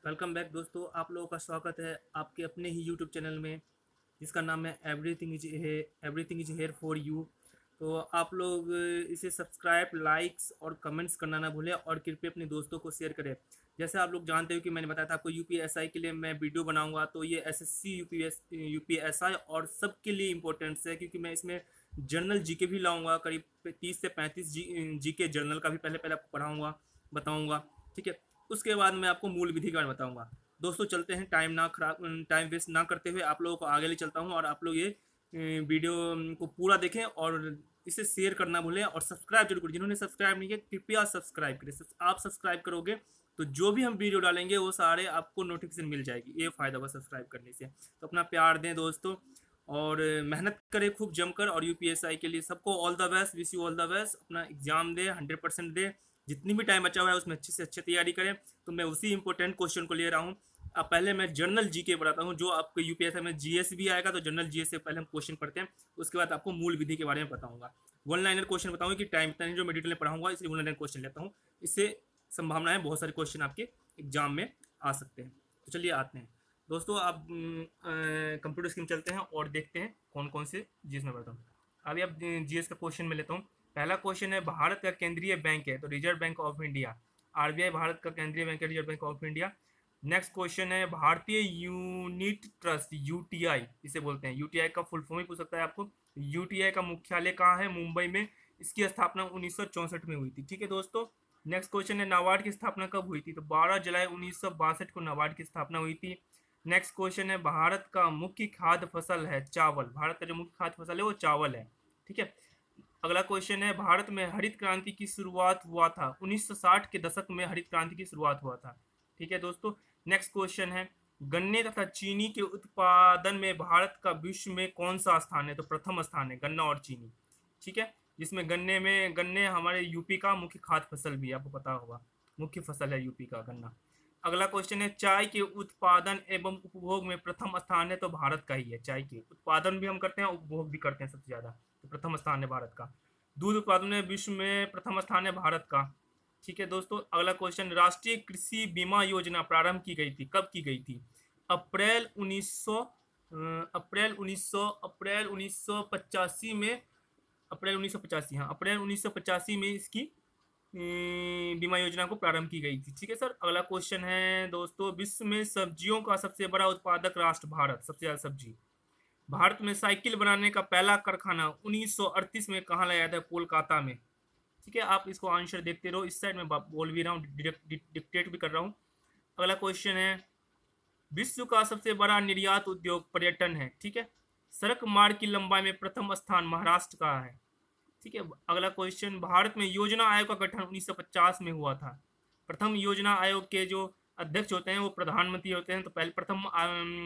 Welcome back दोस्तों। आप लोगों का स्वागत है आपके अपने ही यूट्यूब चैनल में जिसका नाम है everything is here for you. तो आप लोग इसे सब्सक्राइब, लाइक्स और कमेंट्स करना ना भूलें और कृपया अपने दोस्तों को शेयर करें। जैसे आप लोग जानते हो कि मैंने बताया था आपको यूपीएसआई के लिए मैं वीडियो बनाऊंगा, तो ये एसएससी यूपीएसआई और सबके लिए इम्पोर्टेंट्स है, क्योंकि मैं इसमें जर्नल जीके भी लाऊंगा। करीब 30 से 35 जीके जर्नल का भी पहले पहले आपको पढ़ाऊंगा, बताऊंगा। ठीक है, उसके बाद मैं आपको मूल विधि के बारे में बताऊंगा। दोस्तों चलते हैं, टाइम वेस्ट ना करते हुए आप लोगों को आगे ले चलता हूं, और आप लोग ये वीडियो को पूरा देखें और इसे शेयर करना भूलें और सब्सक्राइब जरूर करें। जिन्होंने सब्सक्राइब नहीं किया कृपया सब्सक्राइब करें। आप सब्सक्राइब करोगे तो जो भी हम वीडियो डालेंगे वो सारे आपको नोटिफिकेशन मिल जाएगी। ये फ़ायदा होगा सब्सक्राइब करने से। तो अपना प्यार दें दोस्तों और मेहनत करें खूब जमकर। और यूपीएसआई के लिए सबको all the best, wish you all the best. अपना एग्जाम दे, 100% दे। जितनी भी टाइम बचा हुआ है उसमें अच्छी से अच्छी तैयारी करें। तो मैं उसी इंपॉर्टेंट क्वेश्चन को ले रहा हूँ। अब पहले मैं जनरल जीके बताता हूँ, जो आपको यूपीएससी में जीएस भी आएगा। तो जनरल जीएस से पहले हम क्वेश्चन पढ़ते हैं, उसके बाद आपको मूल विधि के बारे में बताऊंगा। वन लाइनर क्वेश्चन बताऊंगा कि टाइम इतना जो मैं डिटेल में पढ़ाऊंगा, इसलिए वन लाइनर क्वेश्चन लेता हूँ। इससे संभावना है बहुत सारे क्वेश्चन आपके एग्जाम में आ सकते हैं। तो चलिए आते हैं दोस्तों, आप कंप्यूटर स्क्रीन चलते हैं और देखते हैं कौन कौन से जीएस में पढ़ता हूँ। अभी अब जीएस का क्वेश्चन में लेता हूँ। पहला क्वेश्चन है, भारत का केंद्रीय बैंक है तो reserve bank of India. RBI Bharat का केंद्रीय बैंक है, reserve bank of India. Next question है, भारतीय यूनिट ट्रस्ट यूटीआई इसे बोलते हैं। यूटीआई का फुल फॉर्म ही पूछ सकता है आपको। यूटीआई का मुख्यालय कहाँ है? मुंबई में। इसकी स्थापना 1964 में हुई थी। ठीक है दोस्तों। नेक्स्ट क्वेश्चन है, नाबार्ड की स्थापना कब हुई थी? तो 12 जुलाई 1962 को नाबार्ड की स्थापना हुई थी। नेक्स्ट क्वेश्चन है, भारत का मुख्य खाद्य फसल है चावल। भारत का जो मुख्य खाद्य फसल है वो चावल है। ठीक है। अगला क्वेश्चन है, भारत में हरित क्रांति की शुरुआत हुआ था 1960 के दशक में। हरित क्रांति की शुरुआत हुआ था। ठीक है दोस्तों। नेक्स्ट क्वेश्चन है, गन्ने तथा चीनी के उत्पादन में भारत का विश्व में कौन सा स्थान है? तो प्रथम स्थान है गन्ना और चीनी। ठीक है, जिसमें गन्ने हमारे यूपी का मुख्य खाद्य फसल भी है, आपको पता होगा मुख्य फसल है यूपी का गन्ना। अगला क्वेश्चन है, चाय के उत्पादन एवं उपभोग में प्रथम स्थान है। तो भारत का ही है। चाय के उत्पादन भी हम करते हैं, उपभोग भी करते हैं सबसे ज्यादा, तो प्रथम स्थान है भारत का। दूध उत्पादन में विश्व में प्रथम स्थान है भारत का। ठीक है दोस्तों। अगला क्वेश्चन, राष्ट्रीय कृषि बीमा योजना प्रारंभ की गई थी, कब की गई थी? अप्रैल 1985 में। अप्रैल 1985, हाँ अप्रैल 1985 में इसकी बीमा योजना को प्रारंभ की गई थी। ठीक है सर। अगला क्वेश्चन है दोस्तों, विश्व में सब्जियों का सबसे बड़ा उत्पादक राष्ट्र भारत। सबसे ज्यादा सब्जी भारत में। साइकिल बनाने का पहला कारखाना 1938 में कहाँ लगाया था? कोलकाता में। ठीक है, आप इसको आंसर देखते रहो। इस साइड में बोल भी रहा हूँ, डिक्टेट भी कर रहा हूँ। अगला क्वेश्चन है, विश्व का सबसे बड़ा निर्यात उद्योग पर्यटन है। ठीक है। सड़क मार्ग की लंबाई में प्रथम स्थान महाराष्ट्र का है। ठीक है। अगला क्वेश्चन, भारत में योजना आयोग का गठन 1950 में हुआ था। प्रथम योजना आयोग के जो अध्यक्ष होते हैं वो प्रधानमंत्री होते हैं। तो पहले प्रथम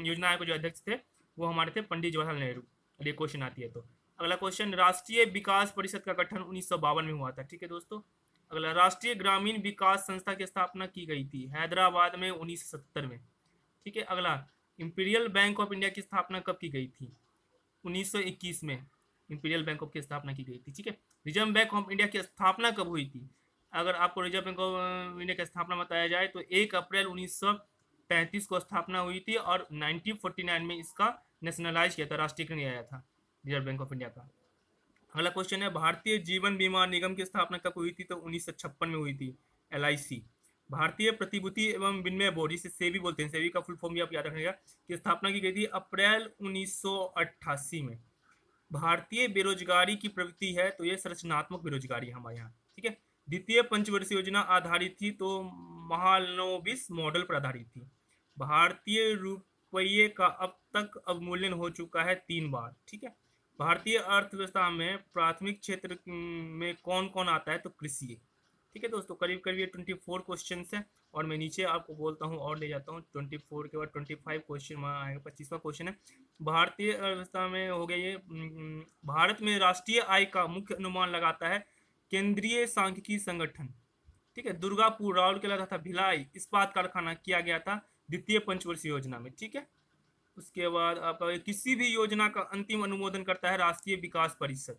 योजना आयोग के जो अध्यक्ष थे वो हमारे थे पंडित जवाहरलाल नेहरू। ये क्वेश्चन आती है तो। अगला क्वेश्चन, राष्ट्रीय विकास परिषद का गठन 1952 में हुआ था। ठीक है दोस्तों। अगला, राष्ट्रीय ग्रामीण विकास संस्था की स्थापना की गई थी हैदराबाद में 1970 में। ठीक है। अगला, इंपीरियल बैंक ऑफ इंडिया की स्थापना कब की गई थी? 1921 में इंपीरियल बैंक ऑफ की स्थापना की गई थी। ठीक है। रिजर्व बैंक ऑफ इंडिया की स्थापना कब हुई थी? अगर आपको रिजर्व बैंक ऑफ इंडिया की स्थापना बताया जाए तो 1 अप्रैल 1935 को स्थापना हुई थी और 1949 में इसका नेशनलाइज किया था, राष्ट्रीयकरण किया था रिजर्व बैंक ऑफ इंडिया का। अगला क्वेश्चन है, भारतीय जीवन बीमा निगम की स्थापना कब हुई थी? तो 1956 में हुई थी, LIC। भारतीय प्रतिभूति एवं विनिमय बोर्ड, जिसे सेबी बोलते हैं, सेबी का फुल फॉर्म भी आप याद रखिएगा, की स्थापना की गई थी अप्रैल 1988 में। भारतीय बेरोजगारी की प्रवृत्ति है तो ये संरचनात्मक बेरोजगारी है हमारे यहाँ। ठीक है। द्वितीय पंचवर्षीय योजना आधारित थी तो महालनोबिस मॉडल पर आधारित थी। भारतीय रुपये का अब तक अवमूल्यन हो चुका है 3 बार। ठीक है। भारतीय अर्थव्यवस्था में प्राथमिक क्षेत्र में कौन कौन आता है? तो कृषि। ठीक है दोस्तों, करीब करीब ये 24 क्वेश्चन है और मैं नीचे आपको बोलता हूँ और ले जाता हूँ। 24 के बाद 25 क्वेश्चन वहाँ आएगा। 25वां क्वेश्चन है, भारतीय अर्थव्यवस्था में हो गया ये। भारत में राष्ट्रीय आय का मुख्य अनुमान लगाता है केंद्रीय सांख्यिकी संगठन। ठीक है। दुर्गापुर, राउरकेला तथा भिलाई इस्पात कारखाना किया गया था द्वितीय पंचवर्षीय योजना में। ठीक है। उसके बाद आपका किसी भी योजना का अंतिम अनुमोदन करता है राष्ट्रीय विकास परिषद।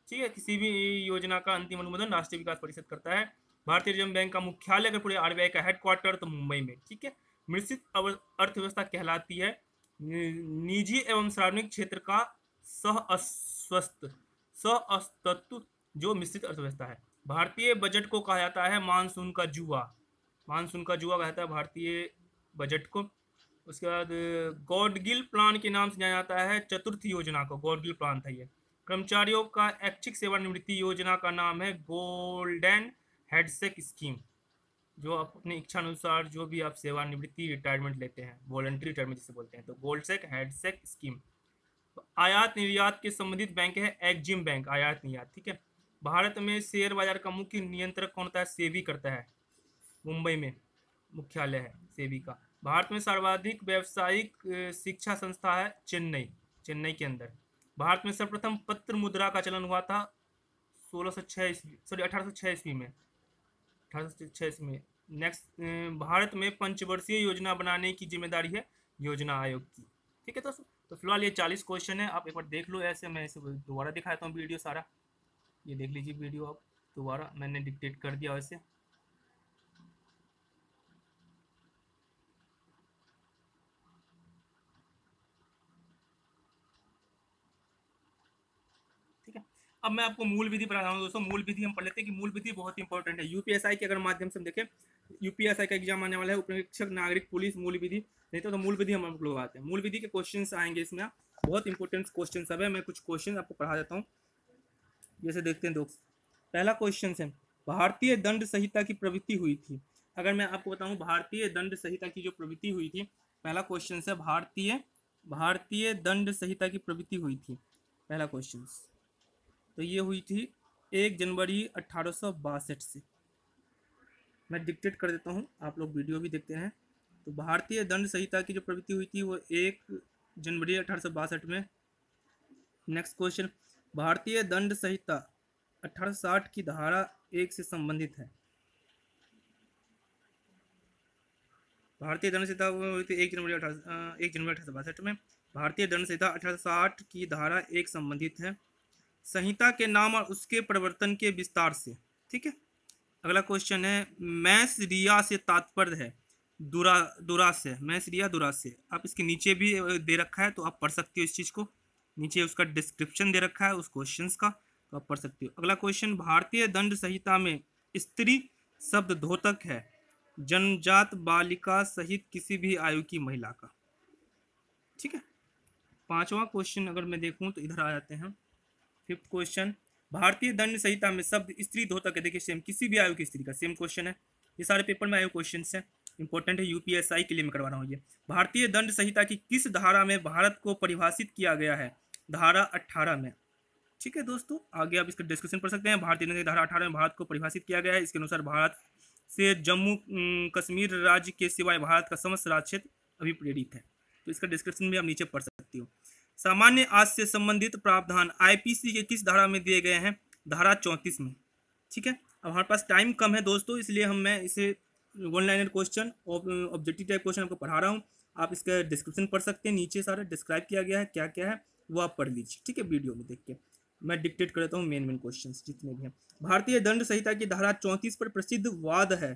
ठीक है। किसी भी योजना का अंतिम अनुमोदन राष्ट्रीय विकास परिषद करता है। भारतीय रिजर्व बैंक का मुख्यालय अगर पूरे RBI का हेडक्वार्टर तो मुंबई में। ठीक है। मिश्रित अर्थव्यवस्था कहलाती है निजी एवं सार्वजनिक क्षेत्र का सह अस्तित्व जो मिश्रित अर्थव्यवस्था है। भारतीय बजट को कहा जाता है मानसून का जुआ, मानसून का जुआ कहा जाता है भारतीय बजट को। उसके बाद गॉडगिल प्लान के नाम से जाना जाता है चतुर्थ योजना को, गॉडगिल प्लान था ये। कर्मचारियों का ऐच्छिक सेवानिवृत्ति योजना का नाम है गोल्डन हेडसेक स्कीम, जो आप अपनी इच्छा अनुसार जो भी आप सेवानिवृत्ति रिटायरमेंट लेते हैं, वॉलंटरी रिटायरमेंट जिसे बोलते हैं, तो गोल्डसेक हेडसेक स्कीम। तो आयात निर्यात के संबंधित बैंक है एग्जिम बैंक, आयात निर्यात, ठीक है। भारत में शेयर बाजार का मुख्य नियंत्रक कौन होता है? सेबी करता है, मुंबई में मुख्यालय है सेबी का। भारत में सर्वाधिक व्यावसायिक शिक्षा संस्था है चेन्नई, चेन्नई के अंदर। भारत में सर्वप्रथम पत्र मुद्रा का चलन हुआ था 1806 ईस्वी में, 1806 ईस्वी में। नेक्स्ट, भारत में पंचवर्षीय योजना बनाने की जिम्मेदारी है योजना आयोग की, ठीक है दोस्तों। तो फिलहाल ये 40 क्वेश्चन है, आप एक बार देख लो ऐसे, मैं इसे दोबारा दिखाता हूँ वीडियो सारा, ये देख लीजिए वीडियो आप दोबारा, मैंने डिक्टेट कर दिया वैसे। ठीक है, अब मैं आपको मूल विधि पढ़ा रहा हूँ दोस्तों। मूल विधि हम पढ़ लेते हैं कि मूल विधि बहुत इंपॉर्टेंट है। यूपीएसआई के अगर माध्यम से हम देखें, यूपीएसआई का एग्जाम आने वाला है, उपरीक्षक नागरिक पुलिस मूल विधि, नहीं तो मूल विधि हम लोग आते हैं। मूल विधि के क्वेश्चन आएंगे इसमें, बहुत इंपॉर्टेंट क्वेश्चन सब है। मैं कुछ क्वेश्चन आपको पढ़ा देता हूँ, जैसे देखते हैं दोस्त। पहला क्वेश्चन है, भारतीय दंड संहिता की प्रवृत्ति हुई थी। अगर मैं आपको बताऊं भारतीय दंड संहिता की जो प्रवृत्ति हुई थी, पहला क्वेश्चन है भारतीय दंड संहिता की प्रवृत्ति हुई थी, पहला क्वेश्चन। तो ये हुई थी 1 जनवरी 1862 से। मैं डिक्टेट कर देता हूँ, आप लोग वीडियो भी देखते हैं। तो भारतीय दंड संहिता की जो प्रवृत्ति हुई थी वो 1 जनवरी 1862 में। नेक्स्ट क्वेश्चन, भारतीय दंड संहिता 1860 की धारा 1 से संबंधित है। भारतीय दंड संहिता हुई थी 1 जनवरी 1862 में। भारतीय दंड संहिता 1860 की धारा 1 संबंधित है संहिता के नाम और उसके प्रवर्तन के विस्तार से, ठीक है। अगला क्वेश्चन है, मैस रिया से तात्पर्य है दुरा से, मैस रिया दुरा से। आप इसके नीचे भी दे रखा है तो आप पढ़ सकते हो इस चीज़ को, नीचे उसका डिस्क्रिप्शन दे रखा है उस क्वेश्चंस का, तो आप पढ़ सकते हो। अगला क्वेश्चन, भारतीय दंड संहिता में स्त्री शब्द द्योतक है जनजात बालिका सहित किसी भी आयु की महिला का, ठीक है। पांचवा क्वेश्चन अगर मैं देखूं तो इधर आ जाते हैं। फिफ्थ क्वेश्चन, भारतीय दंड संहिता में शब्द स्त्री द्योतक है, देखिए सेम, किसी भी आयु की स्त्री का, सेम क्वेश्चन है। ये सारे पेपर में आए क्वेश्चन है, इंपॉर्टेंट है, यूपीएसआई के लिए मैं करवा रहा हूँ ये। भारतीय दंड संहिता की किस धारा में भारत को परिभाषित किया गया है? धारा 18 में, ठीक है दोस्तों। आगे आप इसका डिस्कशन पढ़ सकते हैं। भारतीय दंड धारा 18 में भारत को परिभाषित किया गया है। इसके अनुसार भारत से जम्मू कश्मीर राज्य के सिवाय भारत का समस्त राज्य क्षेत्र अभिप्रेरित है। तो इसका डिस्क्रिप्शन भी आप नीचे पढ़ सकते हो। सामान्य आज से संबंधित प्रावधान आईपीसी के किस धारा में दिए गए हैं? धारा 34 में, ठीक है। अब हमारे पास टाइम कम है दोस्तों, इसलिए मैं इसे one liner question, objective type question आपको पढ़ा रहा हूँ। आप इसका डिस्क्रिप्शन पढ़ सकते हैं, नीचे सारा डिस्क्राइब किया गया है क्या क्या है, वो आप पढ़ लीजिए, ठीक है, वीडियो में देख के। मैं डिक्टेट कर देता हूँ मेन क्वेश्चन जितने भी हैं। भारतीय दंड संहिता की धारा 34 पर प्रसिद्ध वाद है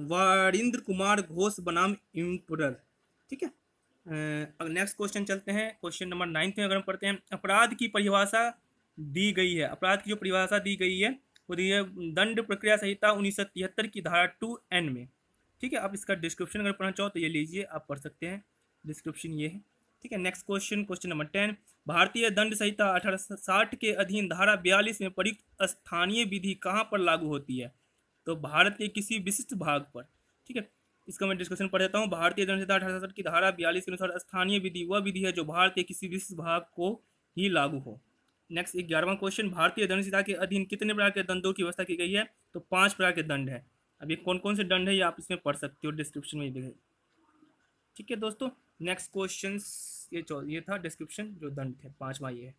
वारिंद्र कुमार घोष बनाम इम्परर, ठीक है। नेक्स्ट क्वेश्चन चलते हैं, क्वेश्चन नंबर 9 में अगर हम पढ़ते हैं, अपराध की परिभाषा दी गई है। अपराध की जो परिभाषा दी गई है वो दी है दंड प्रक्रिया संहिता 1973 की धारा 2N में, ठीक है। आप इसका डिस्क्रिप्शन अगर पढ़ना चाहो तो ये लीजिए, आप पढ़ सकते हैं, डिस्क्रिप्शन ये है, ठीक है। नेक्स्ट क्वेश्चन, क्वेश्चन नंबर 10, भारतीय दंड संहिता 1860 के अधीन धारा 42 में प्रयुक्त स्थानीय विधि कहाँ पर लागू होती है? तो भारत के किसी विशिष्ट भाग पर, ठीक है। इसका मैं डिस्कशन पढ़ देता हूँ। भारतीय दंड संहिता 1860 की धारा 42 के अनुसार स्थानीय विधि वह विधि है जो भारत के किसी विशिष्ट भाग को ही लागू हो। नेक्स्ट 11वां क्वेश्चन, भारतीय दंड संहिता के अधीन कितने प्रकार के दंडों की व्यवस्था की गई है? तो 5 प्रकार के दंड है। अब ये कौन कौन से दंड है ये आप इसमें पढ़ सकते हो, डिस्क्रिप्शन में देखें, ठीक है दोस्तों। नेक्स्ट क्वेश्चन ये था डिस्क्रिप्शन, जो दंड थे 5वां ये है।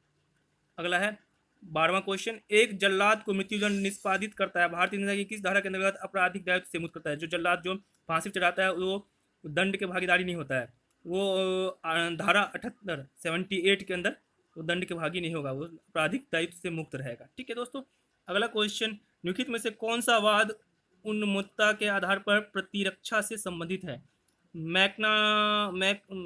अगला है 12वां क्वेश्चन, एक जल्लाद को मृत्युदंड निष्पादित करता है भारतीय संविधान की किस धारा के अंतर्गत आपराधिक दायित्व से मुक्त करता है? जो जल्लाद जो फांसी पर चढ़ाता है वो दंड के भागीदारी नहीं होता है, वो धारा 78 के अंदर वो दंड के भागी नहीं होगा, वो आपराधिक दायित्व से मुक्त रहेगा, ठीक है दोस्तों। अगला क्वेश्चन, निम्नलिखित में से कौन सा वाद उन्मत्तता के आधार पर प्रतिरक्षा से संबंधित है?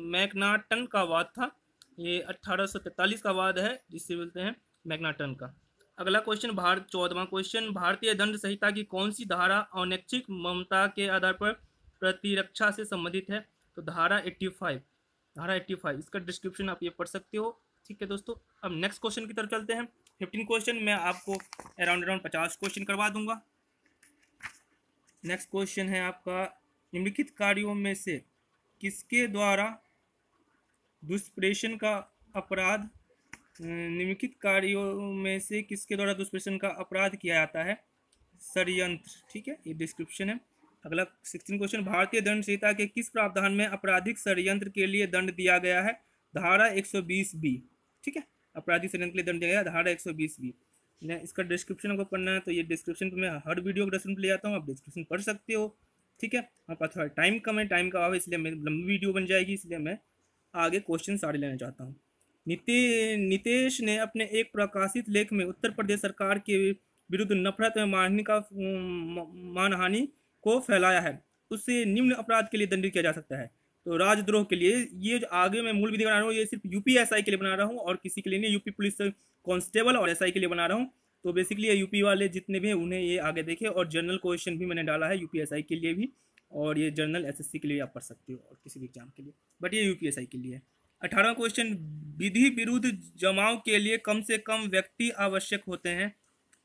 मैकनाटन का वाद था। ये 1843 का वाद है, जिससे बोलते हैं मैकनाटन का। अगला क्वेश्चन 14वां क्वेश्चन, भारतीय दंड संहिता की कौन सी धारा अनैच्छिक ममता के आधार पर प्रतिरक्षा से संबंधित है? तो धारा 85। धारा 85, इसका डिस्क्रिप्शन आप ये पढ़ सकते हो। ठीक है दोस्तों, अब नेक्स्ट क्वेश्चन की तरफ चलते हैं। 15 क्वेश्चन मैं आपको अराउंड 50 क्वेश्चन करवा दूंगा। नेक्स्ट क्वेश्चन है आपका, निम्नलिखित कार्यों में से किसके द्वारा दुष्प्रेषण का अपराध निम्नलिखित कार्यों में से किसके द्वारा दुष्प्रेषण का अपराध किया जाता है? षड्यंत्र। ठीक है, ये डिस्क्रिप्शन है। अगला 16 क्वेश्चन, भारतीय दंड संहिता के किस प्रावधान में आपराधिक षड्यंत्र के लिए दंड दिया गया है? धारा 120B। ठीक है, आपराधिक षड्यंत्र के लिए दंड दिया गया धारा 120B। इसका डिस्क्रिप्शन आपको पढ़ना है तो ये डिस्क्रिप्शन पे मैं हर वीडियो का डिस्क्रिप्शन ले आता हूँ, आप डिस्क्रिप्शन पढ़ सकते हो। ठीक है, हमारे पास थोड़ा टाइम कम है, टाइम का अभाव है, इसलिए मेरी लंबी वीडियो बन जाएगी, इसलिए मैं आगे क्वेश्चन सारे लेना चाहता हूँ। नीतीश ने अपने एक प्रकाशित लेख में उत्तर प्रदेश सरकार के विरुद्ध नफरत में मानहानि को फैलाया है, उससे निम्न अपराध के लिए दंडित किया जा सकता है। तो राजद्रोह के लिए, ये जो आगे मैं मूल विधि बना रहा हूँ ये सिर्फ यूपीएसआई के लिए बना रहा हूँ और किसी के लिए नहीं, यूपी पुलिस कांस्टेबल और एसआई के लिए बना रहा हूँ। तो बेसिकली ये यूपी वाले जितने भी हैं उन्हें ये आगे देखे, और जनरल क्वेश्चन भी मैंने डाला है यूपीएसआई के लिए भी, और ये जनरल एसएससी के लिए आप पढ़ सकते हो और किसी भी एग्जाम के लिए, बट ये यूपीएसआई के लिए है। 18वां क्वेश्चन, विधि विरुद्ध जमाव के लिए कम से कम व्यक्ति आवश्यक होते हैं?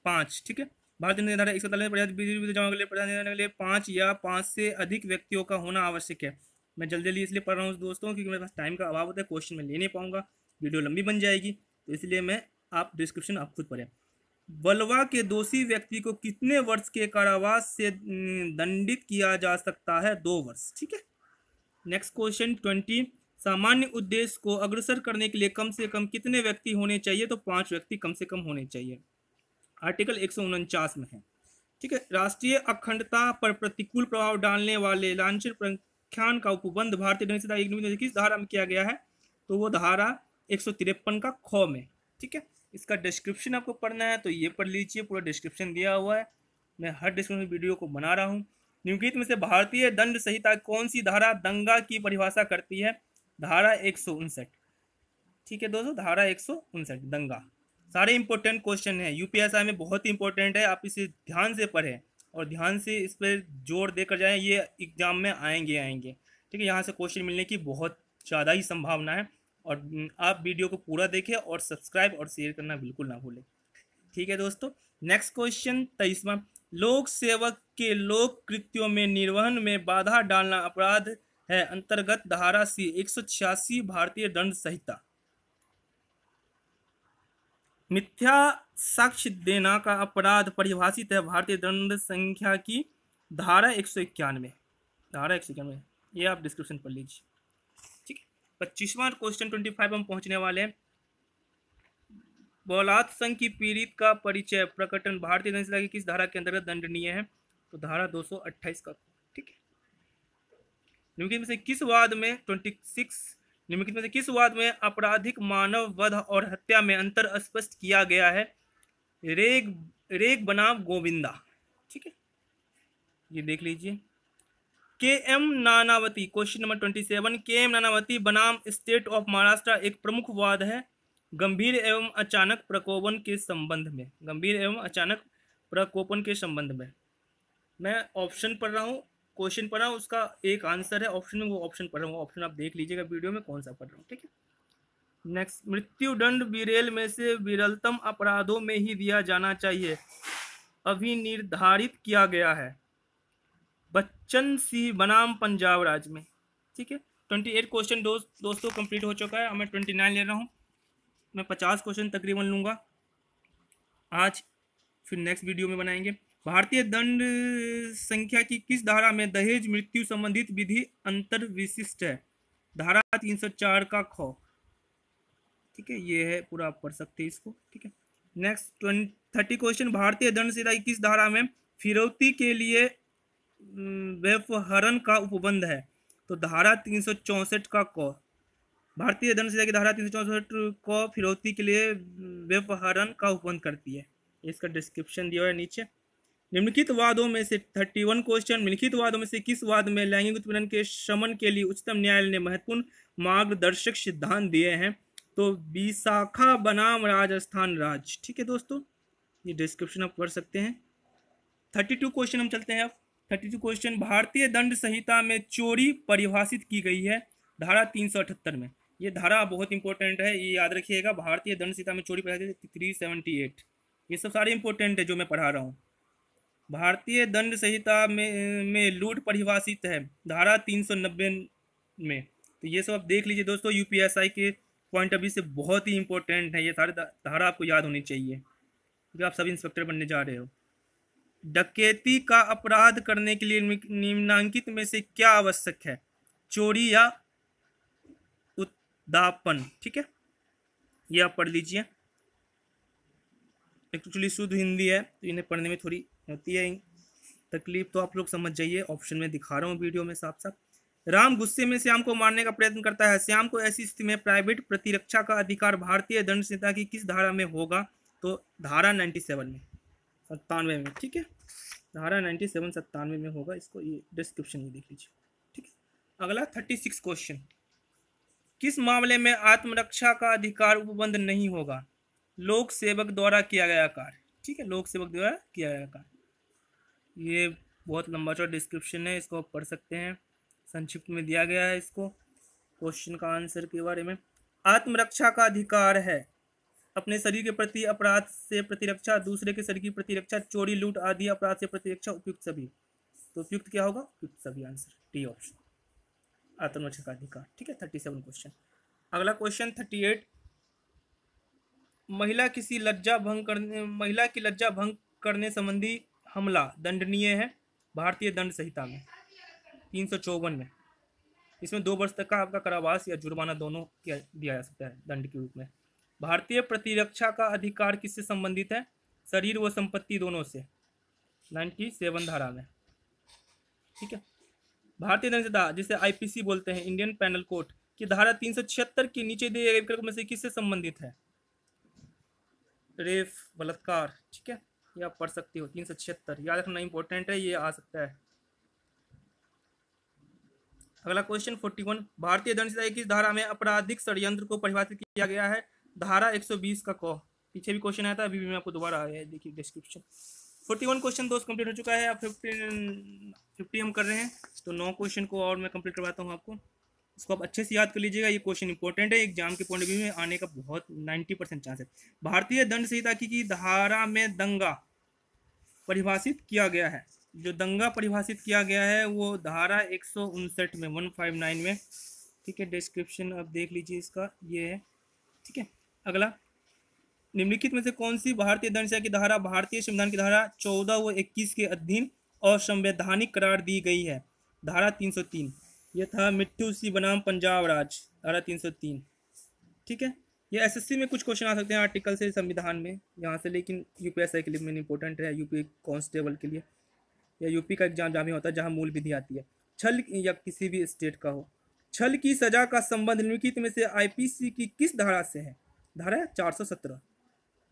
5। ठीक है, भारतीय धारा 143 विधि विरुद्ध जमाव के लिए 5 या 5 से अधिक व्यक्तियों का होना आवश्यक है। मैं जल्दी जल्दी इसलिए पढ़ रहा हूँ दोस्तों क्योंकि मेरे पास टाइम का अभाव होता है, क्वेश्चन में ले नहीं पाऊंगा, वीडियो लंबी बन जाएगी, तो इसलिए मैं आप डिस्क्रिप्शन आप खुद पढ़ें। बलवा के दोषी व्यक्ति को कितने वर्ष के कारावास से दंडित किया जा सकता है? 2 वर्ष। ठीक है, नेक्स्ट क्वेश्चन 20, सामान्य उद्देश्य को अग्रसर करने के लिए कम से कम कितने व्यक्ति होने चाहिए? तो 5 व्यक्ति कम से कम होने चाहिए, आर्टिकल 149 में है। ठीक है, राष्ट्रीय अखंडता पर प्रतिकूल प्रभाव डालने वाले लांछन प्रख्यान का उपबंध भारतीय दंड संहिता किस धारा में किया गया है? तो वो धारा 153 का ख में। ठीक है, इसका डिस्क्रिप्शन आपको पढ़ना है तो ये पढ़ लीजिए, पूरा डिस्क्रिप्शन दिया हुआ है, मैं हर डिस्क्रिप्शन वीडियो को बना रहा हूँ। निम्नलिखित में से भारतीय दंड संहिता कौन सी धारा दंगा की परिभाषा करती है? धारा 159। ठीक है दोस्तों, धारा 159 दंगा। सारे इंपॉर्टेंट क्वेश्चन है, यूपीएसआई में बहुत ही इंपॉर्टेंट है, आप इसे ध्यान से पढ़ें और ध्यान से इस पर जोर देकर जाएं, ये एग्जाम में आएंगे। ठीक है, यहाँ से क्वेश्चन मिलने की बहुत ज़्यादा ही संभावना है, और आप वीडियो को पूरा देखें और सब्सक्राइब और शेयर करना बिल्कुल ना भूलें। ठीक है दोस्तों, नेक्स्ट क्वेश्चन 23वां, लोक सेवक के लोक कृत्यों में निर्वहन में बाधा डालना अपराध है, अंतर्गत धारा सी 186 भारतीय दंड संहिता। मिथ्या साक्ष्य देना का अपराध परिभाषित है भारतीय दंड संख्या की धारा 191। धारा 191, ये आप डिस्क्रिप्शन पढ़ लीजिए। ठीक है, 25वां क्वेश्चन 25 हम पहुंचने वाले हैं। बलात्संग की पीड़ित का परिचय प्रकटन भारतीय दंड संहिता की किस धारा के अंतर्गत दंडनीय है? तो धारा 228 का। ठीक है, निम्नलिखित में से किस वाद में 26 निम्नलिखित में से किस वाद में आपराधिक मानव वध और हत्या में अंतर स्पष्ट किया गया है? रेग बनाम गोविंदा। ठीक है, ये देख लीजिए। के एम नानावती, क्वेश्चन नंबर 27, के एम नानावती बनाम स्टेट ऑफ महाराष्ट्र एक प्रमुख वाद है गंभीर एवं अचानक प्रकोपन के संबंध में। गंभीर एवं अचानक प्रकोपन के संबंध में मैं ऑप्शन पढ़ रहा हूँ, क्वेश्चन पढ़ रहा हूँ, उसका एक आंसर है ऑप्शन में, वो ऑप्शन पढ़ रहा हूँ, ऑप्शन आप देख लीजिएगा वीडियो में कौन सा पढ़ रहा हूँ। ठीक है, नेक्स्ट, मृत्युदंड विरेल में से विरलतम अपराधों में ही दिया जाना चाहिए, अभी निर्धारित किया गया है बच्चन सिंह बनाम पंजाब राज्य में। ठीक है, 28 क्वेश्चन दोस्तों कंप्लीट हो चुका है, मैं 29 ले रहा हूँ, मैं 50 क्वेश्चन तकरीबन लूँगा आज, फिर नेक्स्ट वीडियो में बनाएंगे। भारतीय दंड संख्या की किस धारा में दहेज मृत्यु संबंधित विधि अंतर विशिष्ट है? धारा 304 का ख। ठीक है, ये है पूरा, आप पढ़ सकते हैं इसको। ठीक है, नेक्स्ट 30 क्वेश्चन, भारतीय दंड संहिता की किस धारा में फिरौती के लिए व्यपहरण का उपबंध है? तो धारा 364 का क। भारतीय दंड संहिता की धारा 364 को फिरौती के लिए व्यपहरण का उपबंध करती है, इसका डिस्क्रिप्शन दिया है नीचे। निम्नलिखित वादों में से 31 क्वेश्चन, निम्नलिखित वादों में से किस वाद में लैंगिक उत्पीड़न के शमन के लिए उच्चतम न्यायालय ने महत्वपूर्ण मार्गदर्शक सिद्धांत दिए हैं? तो विशाखा बनाम राजस्थान राज्य। ठीक है दोस्तों, ये डिस्क्रिप्शन आप पढ़ सकते हैं। 32 क्वेश्चन हम चलते हैं अब। 32 क्वेश्चन, भारतीय दंड संहिता में चोरी परिभाषित की गई है धारा 378 में। ये धारा बहुत इंपॉर्टेंट है, ये याद रखिएगा। भारतीय दंड संहिता में चोरी परिभाषित 378, ये सब सारे इंपॉर्टेंट है जो मैं पढ़ा रहा हूँ। भारतीय दंड संहिता में लूट परिभाषित है धारा 390 में। तो ये सब आप देख लीजिए दोस्तों, यूपीएसआई के पॉइंट ऑफ व्यू से बहुत ही इंपॉर्टेंट है। ये सारे धारा आपको याद होनी चाहिए क्योंकि आप सब इंस्पेक्टर बनने जा रहे हो। डकैती का अपराध करने के लिए निम्नलिखित में से क्या आवश्यक है? चोरी या उद्दापन। ठीक है, ये आप पढ़ लीजिए। एक्चुअली शुद्ध हिंदी है तो इन्हें पढ़ने में थोड़ी होती है तकलीफ, तो आप लोग समझ जाइए। ऑप्शन में दिखा रहा हूँ वीडियो में साफ साफ। राम गुस्से में श्याम को मारने का प्रयत्न करता है। श्याम को ऐसी स्थिति में प्राइवेट प्रतिरक्षा का अधिकार भारतीय दंड संहिता की किस धारा में होगा? तो धारा 97 में, 97 में। ठीक है, धारा 97 97 में होगा। इसको ये डिस्क्रिप्शन में देख लीजिए। ठीक है, अगला 36 क्वेश्चन, किस मामले में आत्मरक्षा का अधिकार उपबंध नहीं होगा? लोक सेवक द्वारा किया गया कार्य। ठीक है, लोक सेवक द्वारा किया गया कार्य। ये बहुत लंबा चौड़ा डिस्क्रिप्शन है, इसको आप पढ़ सकते हैं, संक्षिप्त में दिया गया है इसको क्वेश्चन का आंसर के बारे में। आत्मरक्षा का अधिकार है अपने शरीर के प्रति अपराध से प्रतिरक्षा, दूसरे के शरीर की प्रतिरक्षा, चोरी लूट आदि अपराध से प्रतिरक्षा, उपयुक्त सभी। तो उपयुक्त क्या होगा? उपयुक्त सभी, आंसर डी ऑप्शन, आत्मरक्षा का अधिकार। ठीक है, 37 क्वेश्चन। अगला क्वेश्चन 38, महिला की लज्जा भंग करने संबंधी हमला दंडनीय है भारतीय दंड संहिता में 354 में। इसमें 2 वर्ष तक का आपका कारावास या जुर्माना दोनों दिया जा सकता है दंड के रूप में। भारतीय प्रतिरक्षा का अधिकार किससे संबंधित है? शरीर व संपत्ति दोनों से, 97 धारा में। ठीक है, भारतीय दंड संहिता जिसे आईपीसी बोलते हैं, इंडियन पैनल कोड की धारा 376 के नीचे दिए गए में से किससे संबंधित है? रेप, बलात्कार। ठीक है, ये आप पढ़ सकते हो। 376 याद रखना इंपॉर्टेंट है, ये आ सकता है। अगला क्वेश्चन 41, भारतीय दंड संहिता की धारा में आपराधिक षड्यंत्र को परिभाषित किया गया है धारा 120 का क। पीछे भी क्वेश्चन आया था, अभी भी मैं आपको दोबारा आया है, देखिए डिस्क्रिप्शन। 41 क्वेश्चन दोस्त कंप्लीट हो चुका है। अब 50 हम कर रहे हैं, तो 9 क्वेश्चन को और मैं कंप्लीट करवाता हूँ आपको। इसको आप अच्छे से याद कर लीजिएगा, ये क्वेश्चन इंपॉर्टेंट है, एग्जाम के पॉइंट ऑफ व्यू में आने का बहुत 90% चांस है। भारतीय दंड संहिता की धारा में दंगा परिभाषित किया गया है। जो दंगा परिभाषित किया गया है वो धारा 159 में, 159 में। ठीक है, डिस्क्रिप्शन आप देख लीजिए इसका, ये है। ठीक है, अगला, निम्नलिखित में से कौन सी भारतीय दंड संहिता की धारा भारतीय संविधान की धारा 14 व 21 के अधीन और संवैधानिक करार दी गई है? धारा 303। यह था मिट्ठू सी बनाम पंजाब राज, धारा 303। ठीक है, ये एसएससी में कुछ क्वेश्चन आ सकते हैं आर्टिकल से, संविधान में यहाँ से, लेकिन यूपीएसआई के लिए मेन इंपॉर्टेंट है, यूपी कांस्टेबल के लिए या यूपी का एग्जाम जहाँ भी होता है जहाँ मूल विधि आती है। छल या किसी भी स्टेट का हो, छल की सजा का संबंध निम्नलिखित में से आईपीसी की किस धारा से है? धारा 417।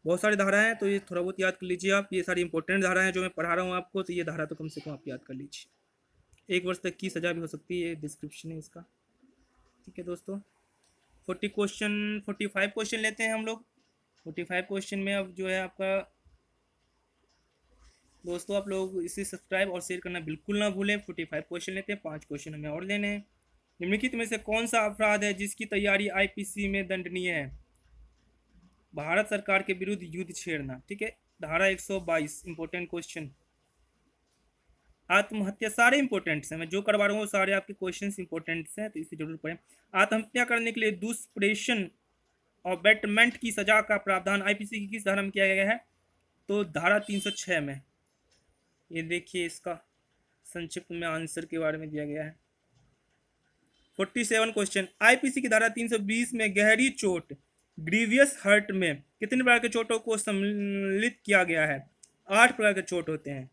बहुत सारी धारा हैं, तो ये थोड़ा बहुत याद कर लीजिए आप। ये सारी इंपॉर्टेंट धारा हैं जो मैं पढ़ा रहा हूँ आपको, तो ये धारा तो कम से कम आप याद कर लीजिए। 1 वर्ष तक की सजा भी हो सकती है, डिस्क्रिप्शन है इसका। ठीक है दोस्तों, 45 क्वेश्चन लेते हैं हम लोग। 45 क्वेश्चन में अब जो है आपका दोस्तों, आप लोग इसे सब्सक्राइब और शेयर करना बिल्कुल ना भूलें। 45 क्वेश्चन लेते हैं, 5 क्वेश्चन हमें और लेने हैं। निम्नलिखित में से कौन सा अपराध है जिसकी तैयारी आईपीसी में दंडनीय है? भारत सरकार के विरुद्ध युद्ध छेड़ना। ठीक है, धारा 122, इंपॉर्टेंट क्वेश्चन। आत्महत्या, सारे इंपॉर्टेंट हैं, मैं जो करवा रहा हूँ सारे आपके क्वेश्चंस इंपॉर्टेंट हैं, तो इसे जरूर पढ़ें। आत्महत्या करने के लिए दुष्प्रेषण और बेटमेंट की सजा का प्रावधान आईपीसी की किस धारा में किया गया है? तो धारा 306 में। ये देखिए, इसका संक्षिप्त में आंसर के बारे में दिया गया है। 47 क्वेश्चन, आईपीसी की धारा 320 में गहरी चोट, ग्रीवियस हर्ट में कितने प्रकार के चोटों को सम्मिलित किया गया है? 8 प्रकार के चोट होते हैं,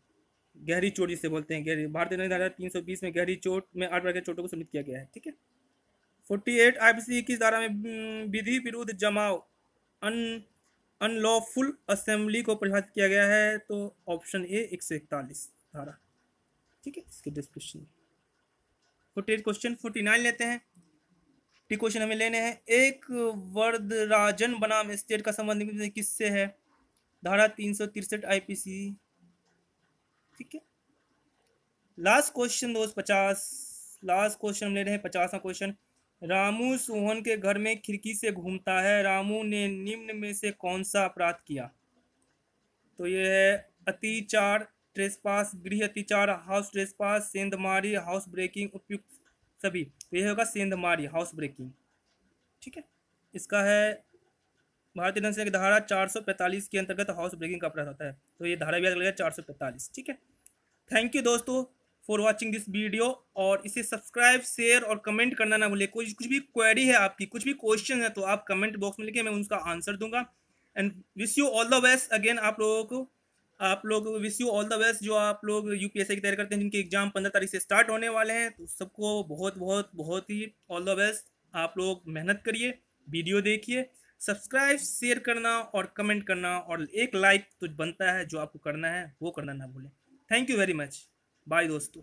गहरी चोट जिसे बोलते हैं गहरी। भारतीय दंड धारा 320 में गहरी चोट में 8 प्रकार के चोटों को सम्मिलित किया गया है। ठीक है, 48 आईपीसी किस धारा में विधि विरुद्ध जमाव अनलॉफुल असेंबली को परिभाषित किया गया है? तो ऑप्शन ए 141 धारा। ठीक है, इसके डिस्क्रिप्शन। 48 क्वेश्चन 49 लेते हैं। ठीक क्वेश्चन हमें लेने हैं। एक वरदराजन बनाम स्टेट का संबंध किससे है? धारा 363 आईपीसी। ठीक है। लास्ट क्वेश्चन दोस्त 50। लास्ट क्वेश्चन ले रहे हैं 50वां क्वेश्चन। रामू सोहन के घर में खिड़की से घूमता है, रामू ने निम्न में से कौन सा अपराध किया? तो ये है अतिचार, ट्रेसपास, गृह अतिचार, हाउस ट्रेसपास, सेंधमारी, हाउस ब्रेकिंग, उपयुक्त सभी। तो ये होगा सेंधमारी, हाउस ब्रेकिंग। ठीक है, इसका है भारतीय दंड संहिता की धारा 445 के अंतर्गत हाउस ब्रेकिंग का अपराध होता है। तो ये धारा भी याद लगेगा 445। ठीक है। थैंक यू दोस्तों फॉर वॉचिंग दिस वीडियो, और इसे सब्सक्राइब, शेयर और कमेंट करना ना भूलें। कुछ भी क्वेरी है आपकी, कुछ भी क्वेश्चन है, तो आप कमेंट बॉक्स में लिखिए, मैं उसका आंसर दूंगा। And wish you all the best again आप लोगों को। आप लोग wish you all the best जो आप लोग यूपीएससी की तैयारी करते हैं, जिनके एग्जाम 15 तारीख से स्टार्ट होने वाले हैं, तो सबको बहुत बहुत बहुत ही ऑल द बेस्ट। आप लोग मेहनत करिए, वीडियो देखिए, सब्सक्राइब, शेयर करना और कमेंट करना, और एक लाइक तो बनता है, जो आपको करना है वो करना ना भूलें। Thank you very much. Bye दोस्तों।